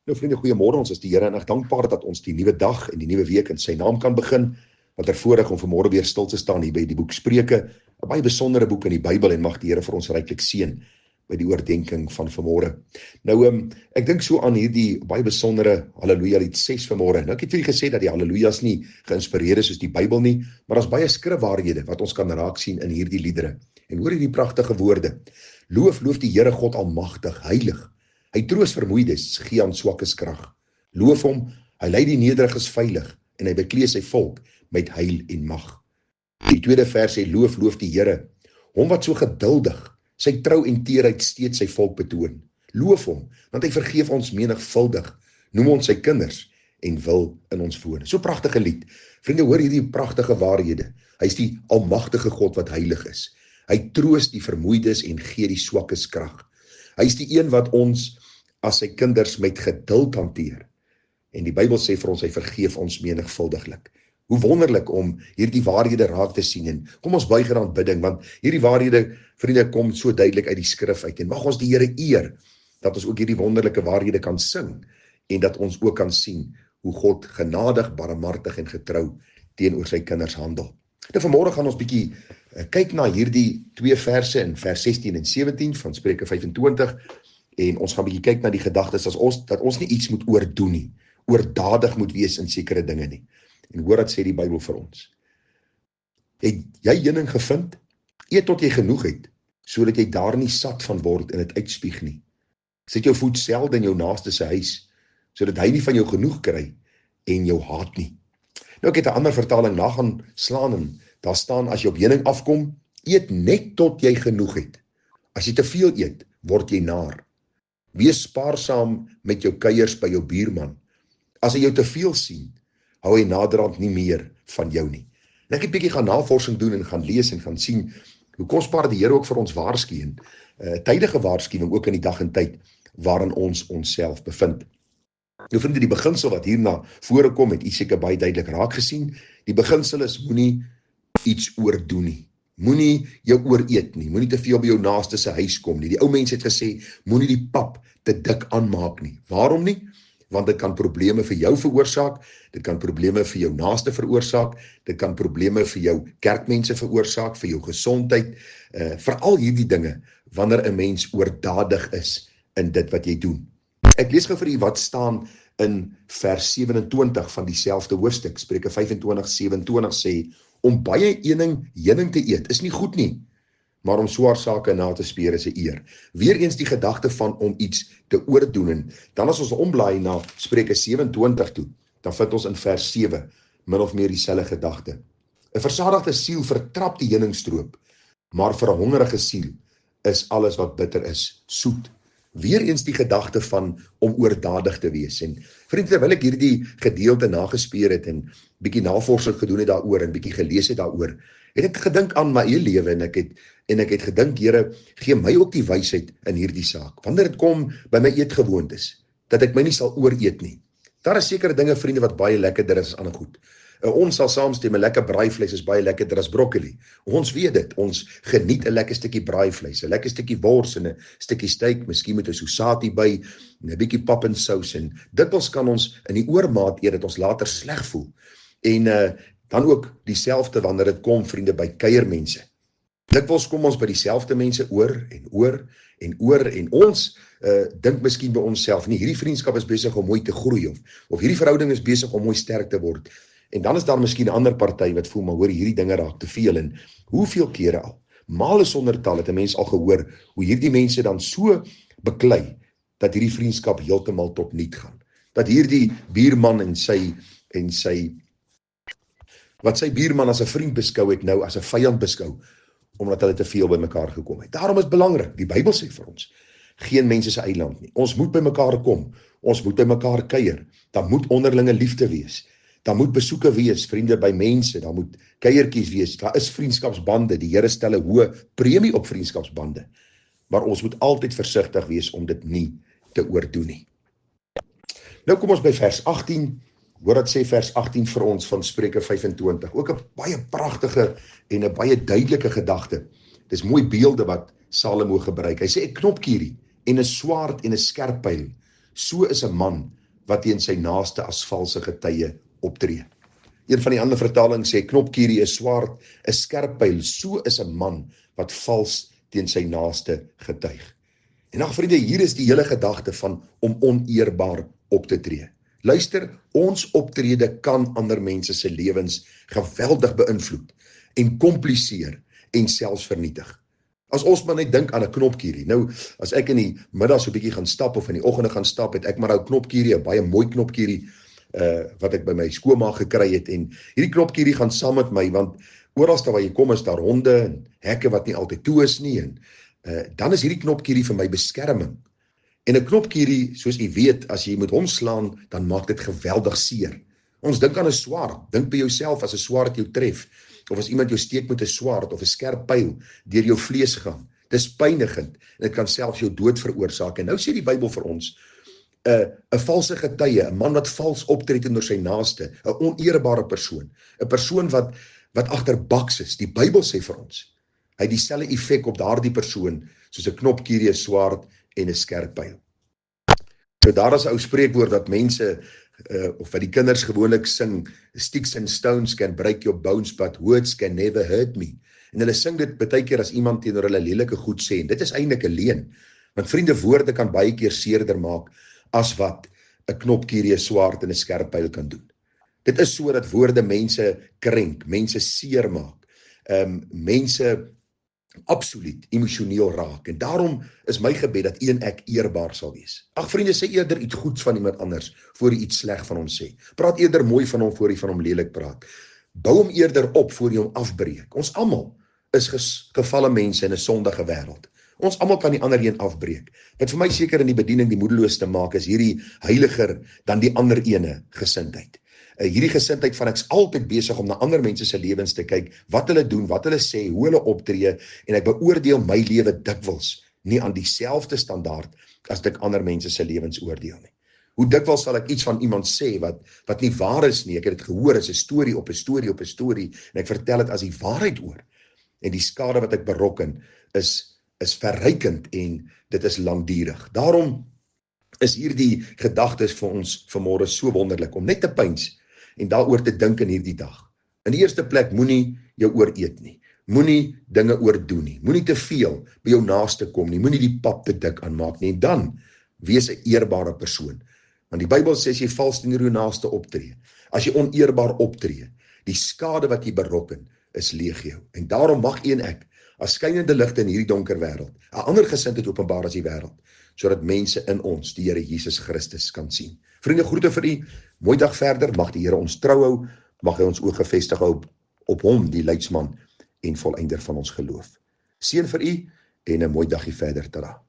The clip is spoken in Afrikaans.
Nou vriende, goeiemôre, ons is die Here en ek dankbaar dat ons die nuwe dag en die nuwe week in sy naam kan begin. Wat voorreg om vanmôre weer stil te staan hier by die boek Spreuke, 'n baie besondere boek in die Bybel en mag die Here vir ons ryklik seën by die oordeenking van vanmôre. Nou ek dink so aan hierdie baie besondere Halleluja lied 6 vanmôre. Nou ek het vir julle gesê dat die Hallelujas nie geïnspireer is soos die Bybel nie, maar daar's baie skrifwaarhede wat ons kan raak sien in hierdie liedere. En hoor hierdie pragtige woorde. Loof die Here God almagtig, heilig. Hy troos vermoeides, gee aan swakkes krag. Loof hom, hy lei die nederiges veilig en hy beklee sy volk met heil en mag. Die tweede vers sê loof die Here, hom wat so geduldig sy trou en teerheid steeds sy volk betoon. Loof hom, want hy vergeef ons menigvuldig, noem ons sy kinders en wil in ons woon. So pragtige lied. Vriende, hoor hierdie pragtige waarhede. Hy is die almagtige God wat heilig is. Hy troos die vermoeides en gee die swakkes krag. Hy is die een wat ons as sy kinders met geduld hanteer. En die Bybel sê vir ons, hy vergeef ons menigvuldiglik. Hoe wonderlik om hierdie waarhede raak te sien. En kom ons buig in aanbidding, want hierdie waarhede, vriende, kom so duidelik uit die skrif uit. En mag ons die Here eer, dat ons ook hierdie wonderlike waarhede kan sing, en dat ons ook kan sien, hoe God genadig, barmhartig en getrou teenoor sy kinders handel. Nou vanmôre gaan ons bietjie kyk na hierdie twee verse in vers 16 en 17 van Spreuke 25, en ons gaan bietjie kyk na die gedagtes dat ons nie iets moet oordoen nie, oordadig moet wees in sekere dinge nie. En hoor wat sê die Bybel vir ons. Het jy heuning gevind? Eet tot jy genoeg het, sodat jy daar nie sat van word en dit uitspieg nie. Sit jou voet selde in jou naaste se huis, sodat hy nie van jou genoeg kry en jou haat nie. Nou ek het 'n ander vertaling na gaan slaan en daar staan, as jy op heuning afkom, eet net tot jy genoeg het. As jy te veel eet, word jy naar. Wees spaarsaam met jou kuiers by jou buurman. As hy jou te veel sien, hou hy naderhand nie meer van jou nie. En ek het 'n bietjie gaan navorsing doen en gaan lees en gaan sien hoe kosbaar die Here ook vir ons waarsku en tydige waarskuwing ook in die dag en tyd waarin ons onsself bevind. Nou vriende, die beginsel wat hierna voorkom, het u seker baie duidelik raak gesien. Die beginsel is moenie iets oordoen nie. Moenie jou ooreet nie. Moenie te veel by jou naaste se huis kom nie. Die ou mense het gesê, moenie die pap te dik aanmaak nie. Waarom nie? Want dit kan probleme vir jou veroorsaak, dit kan probleme vir jou naaste veroorsaak, dit kan probleme vir jou kerkmense veroorsaak, vir jou gesondheid, veral hierdie dinge, wanneer 'n mens oordadig is in dit wat jy doen. Ek lees gou vir u wat staan in vers 27 van dieselfde hoofstuk. Spreuke 25:27 sê, om baie heuning te eet is nie goed nie, maar om swaar sake na te speer is 'n eer. Weereens die gedagte van om iets te oordoen, en dan as ons omblaai na Spreuke 27 toe, dan vind ons in vers 7 min of meer dieselfde gedagte. 'n Versadigde siel vertrap die heuningstroop, maar vir 'n hongerige siel is alles wat bitter is soet. Weereens die gedagte van om oordadig te wees. En vriende, terwyl ek hierdie gedeelte nagespeer het en bietjie navorsing gedoen het daaroor en bietjie gelees het daaroor, het ek gedink aan my eie lewe en ek het gedink, Here, gee my ook die wysheid in hierdie saak. Wanneer dit kom by my eetgewoontes, dat ek my nie sal ooreet nie. Daar is sekere dinge, vriende, wat baie lekkerder is as ander goed. Ons sal saamstem, 'n lekker braaivleis is baie lekkerder as broccoli. Ons weet dit, ons geniet 'n lekker stukkie braaivleis, 'n lekker stukkie wors en 'n stukkie steak, miskien met 'n sousati by, en 'n bietjie pap en sous, en dikwels kan ons in die oormaat eet dat ons later sleg voel. En dan ook dieselfde wanneer dit kom, vriende, by kuiermense. Dikwels kom ons by dieselfde mense oor en ons dink miskien by onsself, nie, hierdie vriendskap is besig om mooi te groei, of hierdie verhouding is besig om mooi sterk te word. En dan is daar miskien 'n ander party wat voel, maar hoor, hierdie dinge raak te veel, en hoeveel kere al, male sonder tal, het 'n mens al gehoor, hoe hierdie mense dan so beklei, dat hierdie vriendskap heeltemal tot niet gaan. Dat hierdie buurman wat sy buurman as 'n vriend beskou het, nou as 'n vyand beskou, omdat hulle te veel by mekaar gekom het. Daarom is belangrik, die Bybel sê vir ons, geen mense se eiland nie. Ons moet by mekaar kom, ons moet by mekaar kuier, daar moet onderlinge liefde wees, daar moet besoeke wees, vriende, by mense, daar moet kuiertjies wees, daar is vriendskapsbande, die Here stel 'n hoë premie op vriendskapsbande, maar ons moet altyd versigtig wees om dit nie te oordoen nie. Nou kom ons by vers 18, hoor wat sê vers 18 vir ons van Spreuke 25, ook 'n baie pragtige en 'n baie duidelike gedagte. Dis mooi beelde wat Salomo gebruik. Hy sê 'n knopkierie en 'n swaard en 'n skerp pyl, so is 'n man wat teen sy naaste as valse getuie optree. Een van die ander vertalings sê, knopkierie is swaard, 'n skerp pyl, so is 'n man wat vals teen sy naaste getuig. En ag vriende, hier is die hele gedagte van om oneerbaar op te tree. Luister, ons optrede kan ander mense se lewens geweldig beïnvloed en kompliseer en selfs vernietig. As ons maar net dink aan 'n knopkierie. Nou, as ek in die middag so 'n bietjie gaan stap of in die oggende gaan stap, het ek maar ou knopkierie, 'n baie mooi knopkierie wat ek by my skoonma gekry het, en hierdie knopkierie gaan saam met my, want oralste waar jy kom is daar honde en hekke wat nie altyd toe is nie, en dan is hierdie knopkierie vir my beskerming. En 'n knopkierie, soos jy weet, as jy met hom slaan, dan maak dit geweldig seer. Ons dink aan 'n swaard, dink by jouself as 'n swaard jou tref, of as iemand jou steek met 'n swaard of 'n skerp pyl deur jou vlees gaan. Dis pynigend en dit kan selfs jou dood veroorsaak. En nou sê die Bybel vir ons, 'n valse getuie, 'n man wat vals optree teenoor sy naaste, 'n oneerbare persoon, 'n persoon wat agterbaks is. Die Bybel sê vir ons, hy het dieselfde effek op daardie persoon soos 'n knopkierie, 'n swaard en 'n skerp pyl. So daar is 'n ou spreekwoord dat mense of wat die kinders gewoonlik sing, sticks and stones can break your bones, but words can never hurt me. En hulle sing dit baie keer as iemand teenoor hulle lelike goed sê, en dit is eintlik 'n leuen. Want vriende, woorde kan baie keer seerder maak as wat 'n knopkierie, 'n swaard en 'n skerp pyl kan doen. Dit is so dat woorde mense krenk, mense seermaak, mense absoluut emosioneel raak, en daarom is my gebed dat u en ek eerbaar sal wees. Ag vriende, sê eerder iets goeds van iemand anders voor jy iets sleg van hom sê. Praat eerder mooi van hom voor jy van hom lelik praat. Bou hom eerder op voor jy hom afbreek. Ons almal is gevalle mense in 'n sondige wêreld. Ons almal kan die ander een afbreek. Wat vir my seker in die bediening die moedeloos te maak is hierdie heiliger dan die ander ene gesindheid. Hierdie gesindheid van ek's altyd besig om na ander mense se lewens te kyk, wat hulle doen, wat hulle sê, hoe hulle optree, en ek beoordeel my lewe dikwels nie aan dieselfde standaard as ek ander mense se lewens oordeel nie. Hoe dikwels sal ek iets van iemand sê wat nie waar is nie, ek het dit gehoor, is 'n storie op 'n storie op 'n storie, en ek vertel dit as die waarheid oor. En die skade wat ek berokken is verrykend en dit is langdurig. Daarom is hierdie gedagtes vir ons vanmôre so wonderlik om net te pyns en daaroor te dink in hierdie dag. In die eerste plek, moenie jou ooreet nie. Moenie dinge oordoen nie. Moenie te veel by jou naaste kom nie. Moenie die pap te dik aanmaak nie. En dan wees 'n eerbare persoon. Want die Bybel sê as jy vals teenoor jou naaste optree, as jy oneerbaar optree, die skade wat jy berokken is legio. En daarom mag u en ek as skynende ligte in hierdie donker wêreld 'n ander gesindheid openbaar as die wêreld, sodat mense in ons die Here Jesus Christus kan sien. Vriende, groete vir u. Mooi dag verder. Mag die Here ons trou hou. Mag hy ons oë gefestig hou op hom, die leidsman en volëinder van ons geloof. Seën vir u en 'n mooi dagie verder. Tada.